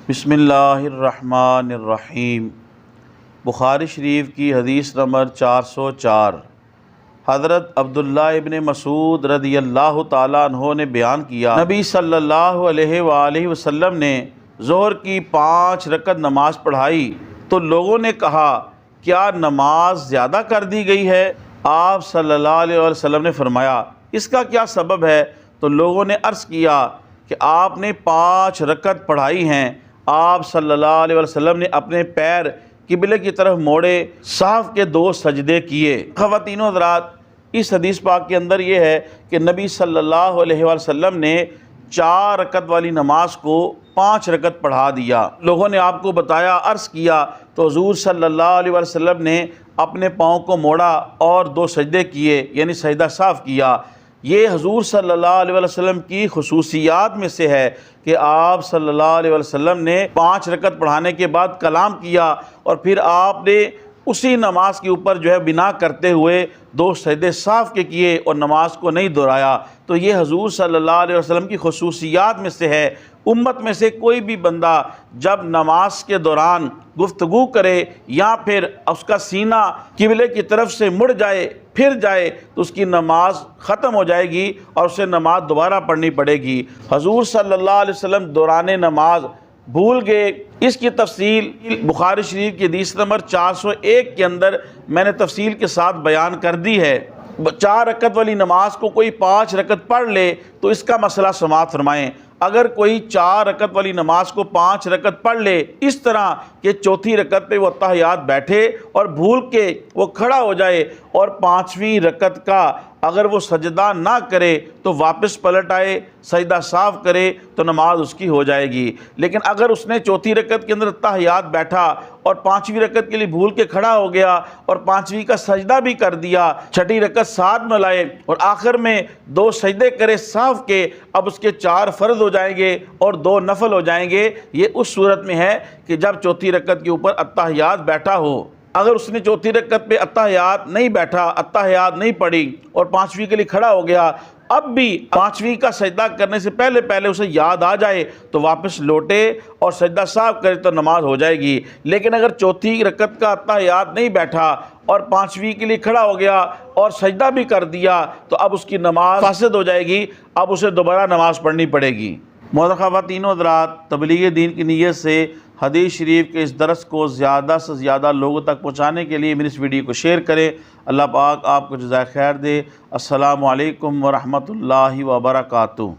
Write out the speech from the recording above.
بسم اللہ الرحمن الرحیم۔ بخاری شریف کی حدیث نمبر 404۔ حضرت عبداللہ ابن مسعود رضی اللہ تعالیٰ عنہ نے بیان کیا، نبی صلی اللہ علیہ وآلہ وسلم نے ظہر کی 5 رکعت نماز پڑھائی تو لوگوں نے کہا کیا نماز زیادہ کر دی گئی ہے؟ آپ صلی اللہ علیہ وسلم نے فرمایا اس کا کیا سبب ہے؟ تو لوگوں نے عرض کیا کہ آپ نے 5 رکعت پڑھائی ہیں۔ آپ صلی اللہ علیہ وسلم نے اپنے پیر قبلے کی طرف موڑے، صحف کے 2 سجدے کیے۔ خواتین و حضرات، اس حدیث پاک کے اندر یہ ہے کہ نبی صلی اللہ علیہ وسلم نے 4 رکعت والی نماز کو 5 رکعت پڑھا دیا۔ لوگوں نے آپ کو بتایا، عرض کیا تو حضور صلی اللہ علیہ وسلم نے اپنے پاؤں کو موڑا اور 2 سجدے کیے، یعنی سجدہ صاف کیا۔ یہ حضور صلی اللہ علیہ وسلم کی خصوصیات میں سے ہے کہ آپ صلی اللہ علیہ وسلم نے 5 رکعت پڑھانے کے بعد کلام کیا اور پھر آپ نے اسی نماز کے اوپر بنا کرتے ہوئے 2 سجدے صاف کے کیے اور نماز کو نہیں دہرایا۔ تو یہ حضور صلی اللہ علیہ وسلم کی خصوصیات میں سے ہے۔ امت میں سے کوئی بھی بندہ جب نماز کے دوران گفتگو کرے یا پھر اس کا سینہ قبلے کی طرف سے مڑ جائے پھر جائے تو اس کی نماز ختم ہو جائے گی اور اسے نماز دوبارہ پڑھنی پڑے گی۔ حضور صلی اللہ علیہ وسلم دوران نماز بھول گئے، اس کی تفصیل بخاری شریف کی حدیث نمبر 401 کے اندر میں نے تفصیل کے ساتھ بیان کر دی ہے۔ 4 رکعت والی نماز کو کوئی 5 رکعت پڑھ لے تو اس کا مسئلہ سماعت فرمائیں۔ اگر کوئی 4 رکعت والی نماز کو 5 رکعت پڑھ لے اس طرح کہ چوتھی رکعت پہ وہ اتحیات بیٹھے اور بھول کے وہ کھڑا ہو جائے اور 5ویں رکعت کا اگر وہ سجدہ نہ کرے تو واپس پلٹ آئے، سجدہ صاف کرے تو نماز اس کی ہو جائے گی۔ لیکن اگر اس نے چوتھی رکعت کے اندر اتحیات بیٹھا اور 5ویں رکعت کے لیے بھول کے کھڑا ہو گیا اور 5ویں کا سجدہ بھی کر دیا، 6ٹھی رکعت ساتھ میں لائے اور آخر میں 2 سجدے کرے صاف کے، اب اس کے 4 فرض ہو جائیں گے اور 2 نفل ہو جائیں گے۔ یہ اس صورت میں ہے کہ جب چوتھی رکعت کے اوپر اتحیات بیٹھا ہو۔ اگر اس نے چوتھی رکعت پہ اتحیات نہیں بیٹھا، اتحیات نہیں پڑھی اور 5ویں کے لیے کھڑا ہو گیا، اب بھی 5ویں کا سجدہ کرنے سے پہلے اسے یاد آ جائے تو واپس لوٹے اور سجدہ صاف کرے تو نماز ہو جائے گی۔ لیکن اگر چوتھی رکعت کا اتحیات نہیں بیٹھا اور 5ویں کے لیے کھڑا ہو گیا اور سجدہ بھی کر دیا تو اب اس کی نماز فاسد ہو جائے گی، اب اسے دوبارہ نماز پڑھنی پڑے گی۔ محترم خواتین و حضرات، تبلیغ دین کی نیت سے حدیث شریف کے اس درس کو زیادہ سے زیادہ لوگوں تک پہنچانے کے لیے میری اس ویڈیو کو شیئر کریں۔ اللہ پاک آپ کو جزائے خیر دے۔ السلام علیکم ورحمۃ اللہ وبرکاتہ۔